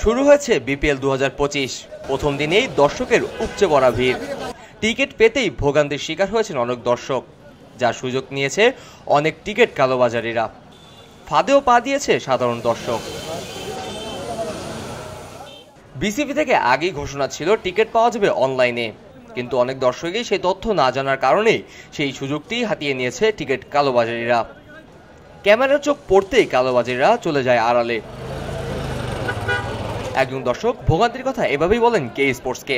শুরু হয়েছে বিপিএল 2025। প্রথম দিনেই দর্শকের উপচে পড়া ভিড়। টিকিট পেতেই ভোগান্তির শিকার হয়েছেন অনেক দর্শক, যার সুযোগ নিয়েছে অনেক টিকিট কালোবাজারিরা। ফাঁদেও পা দিয়েছে সাধারণ দর্শক। বিসিবি থেকে আগেই ঘোষণা ছিল টিকিট পাওয়া যাবে অনলাইনে, কিন্তু অনেক দর্শকই সেই তথ্য না জানার কারণে সেই সুযোগটি হাতিয়ে নিয়েছে টিকিট কালোবাজারিরা। ক্যামেরার চোখ পড়তেই কালোবাজারিরা চলে যায় আড়ালে। একজন দর্শক ভোগান্তির কথা এভাবেই বলেন কে স্পোর্টসকে।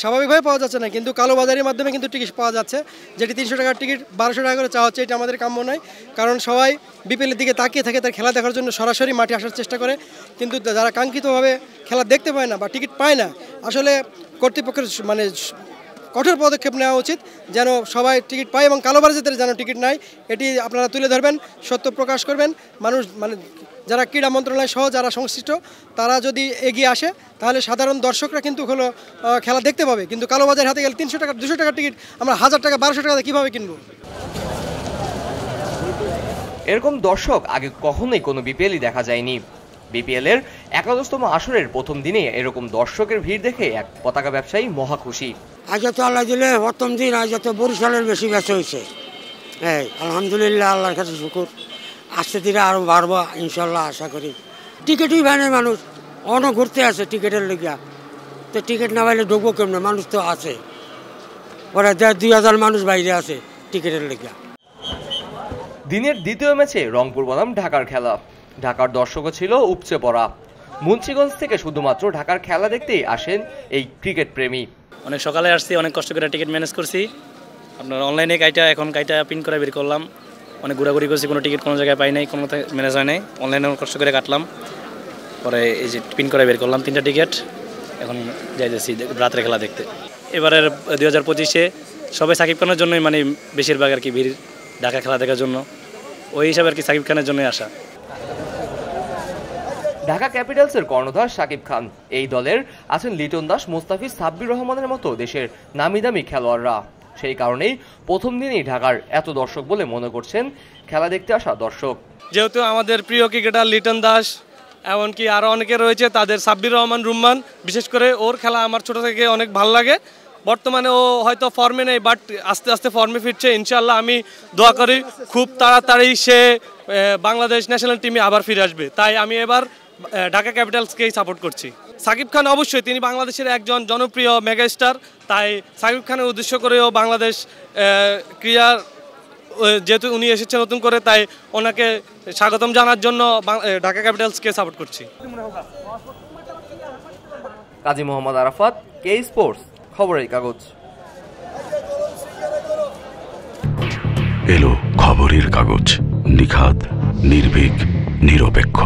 স্বাভাবিকভাবে পাওয়া যাচ্ছে না, কিন্তু কালোবাজারির মাধ্যমে কিন্তু টিকিট পাওয়া যাচ্ছে। যেটি 300 টাকার টিকিট 1200 টাকা করে চাওয়া হচ্ছে, এটা আমাদের কাম্য নয়। কারণ সবাই বিপিএলের দিকে তাকিয়ে থাকে, তার খেলা দেখার জন্য সরাসরি মাঠে আসার চেষ্টা করে, কিন্তু যারা কাঙ্ক্ষিতভাবে খেলা দেখতে পায় না বা টিকিট পায় না, আসলে কর্তৃপক্ষের কঠোর পদক্ষেপ নেওয়া উচিত যেন সবাই টিকিট পায় এবং কালোবাজারিদের যেন টিকিট নাই, এটি আপনারা তুলে ধরবেন, সত্য প্রকাশ করবেন। মানুষ যারা ক্রীড়া মন্ত্রণালয় সহ যারা সংশ্লিষ্ট তারা যদি এগিয়ে আসে, তাহলে সাধারণ দর্শকরা কিন্তু হলো খেলা দেখতে পাবে। কিন্তু কালোবাজার হাতে গেলে 300 টাকা 200 টাকার টিকিট আমরা 1000 টাকা 1200 টাকা কীভাবে কিনবো? এরকম দর্শক আগে কখনোই কোনো বিপিএলই দেখা যায়নি। বিপিএলের 11তম আসরের প্রথম দিনে এরকম দর্শকের ভিড় দেখে এক পতাকা ব্যবসায়ী মহা খুশি। আজ তো আল্লাহ দিলে প্রথম দিন, আজ তো বরিশালের বেশি বেচা হয়েছে। হ্যাঁ, আলহামদুলিল্লাহ, আল্লাহর কাছে শুকুর। আস্তে ধীরে আরও বাড়বো ইনশাল্লাহ, আশা করি। টিকিটই ভাই নাই, মানুষ অনেক ঘুরতে আসে টিকিটের লেগিয়া, তো টিকিট না পাইলে ঢুকবো কেমনে? মানুষ তো আছে, ওরা 2000 মানুষ বাইরে আছে টিকিটের লেগিয়া। দিনের দ্বিতীয় ম্যাচে রংপুর বনাম ঢাকার খেলা। ঢাকার দর্শকও ছিল উপচে পড়া। মুন্সিগঞ্জ থেকে শুধুমাত্র ঢাকার খেলা দেখতেই আসেন এই ক্রিকেট প্রেমী। অনেক সকালে আসছি, অনেক কষ্ট করে টিকিট ম্যানেজ করছি। আপনার অনলাইনে এখন কাইটা পিন করে বের করলাম। অনেক ঘোরাঘুরি করছি, কোনো টিকিট কোনো জায়গায় পাই নাই, কোনো ম্যানেজ হয় নাই। অনলাইনে কষ্ট করে কাটলাম, পরে এই যে পিন করে বের করলাম 3টা টিকিট। এখন যাইতেছি রাত্রে খেলা দেখতে। এবারের 2025-এ সবাই সাকিব খানের জন্যই, মানে বেশিরভাগ আর কি ভিড় ঢাকা খেলা দেখার জন্য। ওই হিসাবে আর কি সাকিব খানের জন্যই আসা। ঢাকা ক্যাপিটালসের কর্ণধার সাকিব খান, এই দলের আছেন লিটন দাস, মুস্তাফিজ, সাব্বির রহমানের মতো দেশের নামি দামি খেলোয়াড়রা। সেই কারণেই প্রথম দিনেই ঢাকার এত দর্শক বলে মনে করছেন খেলা দেখতে আসা দর্শক। যেহেতু আমাদের প্রিয় ক্রিকেটার লিটন দাস, এমনকি আরও অনেকে রয়েছে, তাদের সাব্বির রহমান রুম্মান, বিশেষ করে ওর খেলা আমার ছোট থেকে অনেক ভালো লাগে। বর্তমানে ও হয়তো ফর্মে নেই, বাট আস্তে আস্তে ফর্মে ফিরছে। ইনশাল্লাহ আমি দোয়া করি খুব তাড়াতাড়ি সে বাংলাদেশ ন্যাশনাল টিমে আবার ফিরে আসবে। তাই আমি এবার ঢাকা ক্যাপিটালসকেই সাপোর্ট করছি। সাকিব খান অবশ্যই, তিনি বাংলাদেশের একজন জনপ্রিয় মেগাস্টার। তাই সাকিব খানের উদ্দেশ্য করেও বাংলাদেশ ক্রীড়ার, যেহেতু উনি এসেছে নতুন করে, তাই ওনাকে স্বাগতম জানার জন্য ঢাকা ক্যাপিটালসকে সাপোর্ট করছি। কাজী মোহাম্মদ আরাফাত, কে স্পোর্টস, খবরের কাগজ। এলো খবরের কাগজ, নিখাত, নির্ভীক, নিরপেক্ষ।